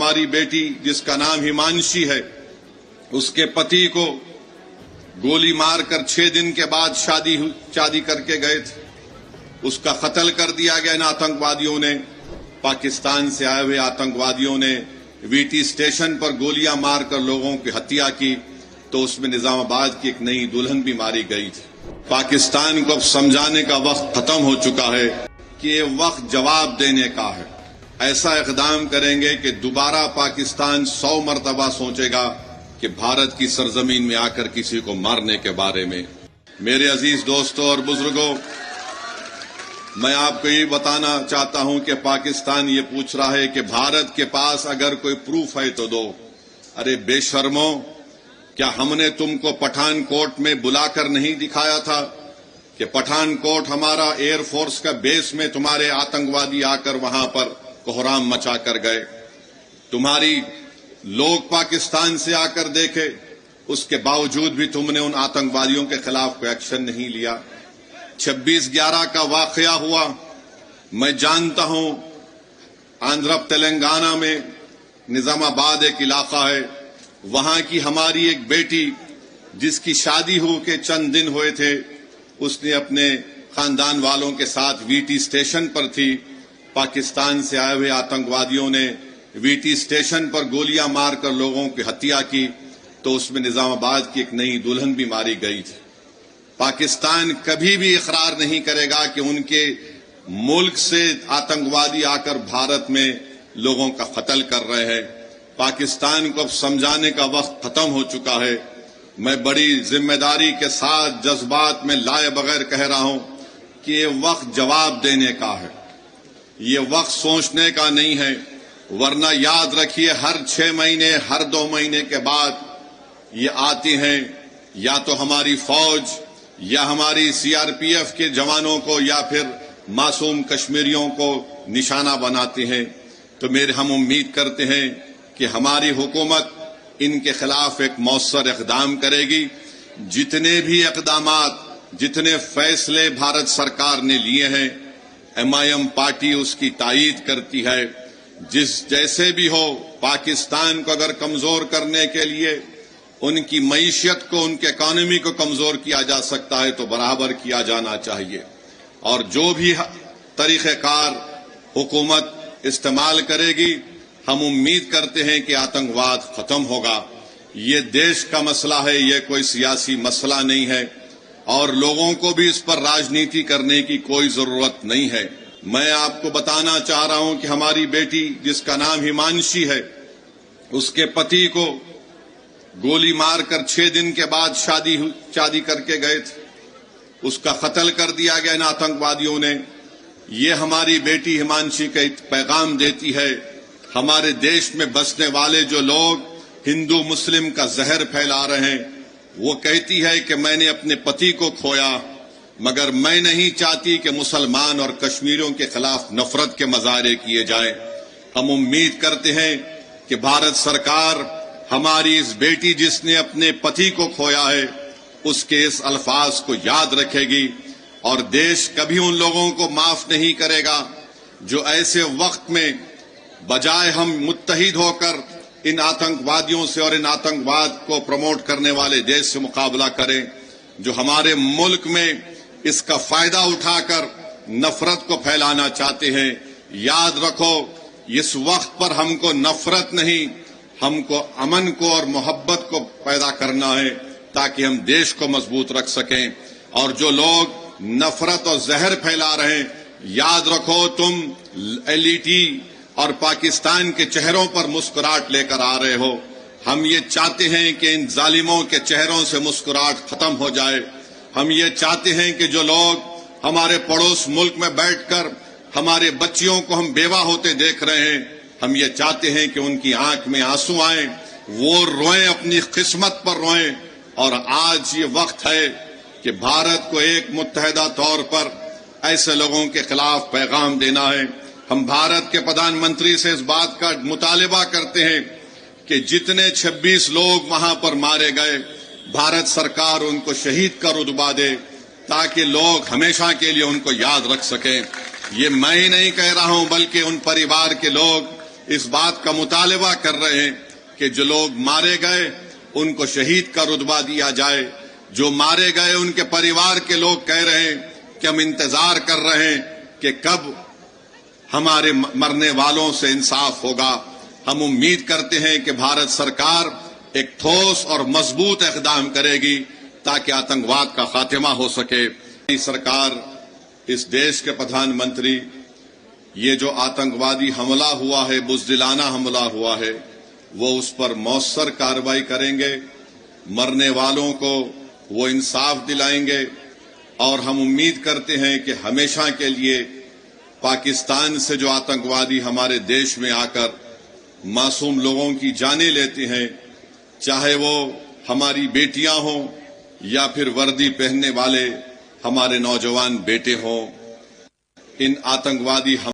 हमारी बेटी जिसका नाम हिमांशी है, उसके पति को गोली मारकर 6 दिन के बाद शादी करके गए थे, उसका कत्ल कर दिया गया इन आतंकवादियों ने। पाकिस्तान से आए हुए आतंकवादियों ने वीटी स्टेशन पर गोलियां मारकर लोगों की हत्या की, तो उसमें निजामाबाद की एक नई दुल्हन भी मारी गई थी। पाकिस्तान को अब समझाने का वक्त खत्म हो चुका है कि ये वक्त जवाब देने का है। ऐसा इक़दाम करेंगे कि दोबारा पाकिस्तान 100 मरतबा सोचेगा कि भारत की सरजमीन में आकर किसी को मारने के बारे में। मेरे अजीज दोस्तों और बुजुर्गों, मैं आपको ये बताना चाहता हूं कि पाकिस्तान ये पूछ रहा है कि भारत के पास अगर कोई प्रूफ है तो दो। अरे बेशर्मो, क्या हमने तुमको पठानकोट में बुलाकर नहीं दिखाया था कि पठानकोट हमारा एयरफोर्स का बेस में तुम्हारे आतंकवादी आकर वहां पर कोहराम मचा कर गए? तुम्हारी लोग पाकिस्तान से आकर देखे, उसके बावजूद भी तुमने उन आतंकवादियों के खिलाफ कोई एक्शन नहीं लिया। 26/11 का वाकया हुआ, मैं जानता हूं आंध्र तेलंगाना में निजामाबाद एक इलाका है, वहां की हमारी एक बेटी जिसकी शादी हो के चंद दिन हुए थे, उसने अपने खानदान वालों के साथ वीटी स्टेशन पर थी। पाकिस्तान से आए हुए आतंकवादियों ने वीटी स्टेशन पर गोलियां मारकर लोगों की हत्या की, तो उसमें निजामाबाद की एक नई दुल्हन भी मारी गई थी। पाकिस्तान कभी भी इकरार नहीं करेगा कि उनके मुल्क से आतंकवादी आकर भारत में लोगों का कत्ल कर रहे हैं। पाकिस्तान को अब समझाने का वक्त खत्म हो चुका है। मैं बड़ी जिम्मेदारी के साथ जज्बात में लाए बगैर कह रहा हूं कि ये वक्त जवाब देने का है, ये वक्त सोचने का नहीं है। वरना याद रखिए, हर 6 महीने, हर 2 महीने के बाद ये आती हैं, या तो हमारी फौज या हमारी सीआरपीएफ के जवानों को या फिर मासूम कश्मीरियों को निशाना बनाते हैं। तो हम उम्मीद करते हैं कि हमारी हुकूमत इनके खिलाफ एक मौसर इक़दाम करेगी। जितने भी इक़दामात, जितने फैसले भारत सरकार ने लिए हैं, MIM पार्टी उसकी तायीद करती है। जैसे भी हो, पाकिस्तान को अगर कमजोर करने के लिए उनकी मईशत को, उनके इकॉनमी को कमजोर किया जा सकता है तो बराबर किया जाना चाहिए। और जो भी तरीक़ेकार हुकूमत इस्तेमाल करेगी, हम उम्मीद करते हैं कि आतंकवाद खत्म होगा। ये देश का मसला है, ये कोई सियासी मसला नहीं है, और लोगों को भी इस पर राजनीति करने की कोई जरूरत नहीं है। मैं आपको बताना चाह रहा हूं कि हमारी बेटी जिसका नाम हिमांशी है, उसके पति को गोली मारकर 6 दिन के बाद शादी करके गए थे, उसका कत्ल कर दिया गया इन आतंकवादियों ने। ये हमारी बेटी हिमांशी का एक पैगाम देती है, हमारे देश में बसने वाले जो लोग हिंदू मुस्लिम का जहर फैला रहे हैं, वो कहती है कि मैंने अपने पति को खोया, मगर मैं नहीं चाहती कि मुसलमान और कश्मीरियों के खिलाफ नफरत के मजारे किए जाएं। हम उम्मीद करते हैं कि भारत सरकार हमारी इस बेटी जिसने अपने पति को खोया है, उसके इस अल्फाज को याद रखेगी, और देश कभी उन लोगों को माफ नहीं करेगा जो ऐसे वक्त में बजाय हम मुत्तहिद होकर इन आतंकवादियों से और इन आतंकवाद को प्रमोट करने वाले देश से मुकाबला करें, जो हमारे मुल्क में इसका फायदा उठाकर नफरत को फैलाना चाहते हैं। याद रखो, इस वक्त पर हमको नफरत नहीं, हमको अमन को और मोहब्बत को पैदा करना है, ताकि हम देश को मजबूत रख सकें। और जो लोग नफरत और जहर फैला रहे हैं, याद रखो, तुम LET और पाकिस्तान के चेहरों पर मुस्कुराहट लेकर आ रहे हो। हम ये चाहते हैं कि इन जालिमों के चेहरों से मुस्कुराहट खत्म हो जाए। हम ये चाहते हैं कि जो लोग हमारे पड़ोस मुल्क में बैठकर हमारे बच्चियों को हम बेवा होते देख रहे हैं, हम ये चाहते हैं कि उनकी आंख में आंसू आए, वो रोएं, अपनी किस्मत पर रोएं। और आज ये वक्त है कि भारत को एक मुत्तहिदा तौर पर ऐसे लोगों के खिलाफ पैगाम देना है। हम भारत के प्रधानमंत्री से इस बात का मुतालिबा करते हैं कि जितने 26 लोग वहां पर मारे गए, भारत सरकार उनको शहीद का रुतबा दे, ताकि लोग हमेशा के लिए उनको याद रख सकें। ये मैं ही नहीं कह रहा हूं, बल्कि उन परिवार के लोग اس بات کا مطالبہ کر رہے ہیں کہ جو لوگ مارے گئے ان کو شہید کا رتبہ دیا جائے. جو مارے گئے ان کے پریوار کے لوگ کہہ رہے ہیں کہ ہم انتظار کر رہے ہیں کہ کب ہمارے مرنے والوں سے انصاف ہوگا. ہم امید کرتے ہیں کہ بھارت سرکار ایک ٹھوس اور مضبوط اقدام کرے گی تاکہ آتنکواد کا خاتمہ ہو سکے. سرکار، اس دیش کے پردھان منتری، یہ جو آتنکوادی حملہ ہوا ہے، بزدلانہ حملہ ہوا ہے، وہ اس پر مؤثر کارروائی کریں گے. مرنے والوں کو وہ انصاف دلائیں گے اور ہم امید کرتے ہیں کہ ہمیشہ کے لیے پاکستان سے جو آتنکوادی ہمارے دیش میں آ کر معصوم لوگوں کی جانیں لیتے ہیں، چاہے وہ ہماری بیٹیاں ہوں یا پھر وردی پہننے والے ہمارے نوجوان بیٹے ہوں، ان آتنکوادی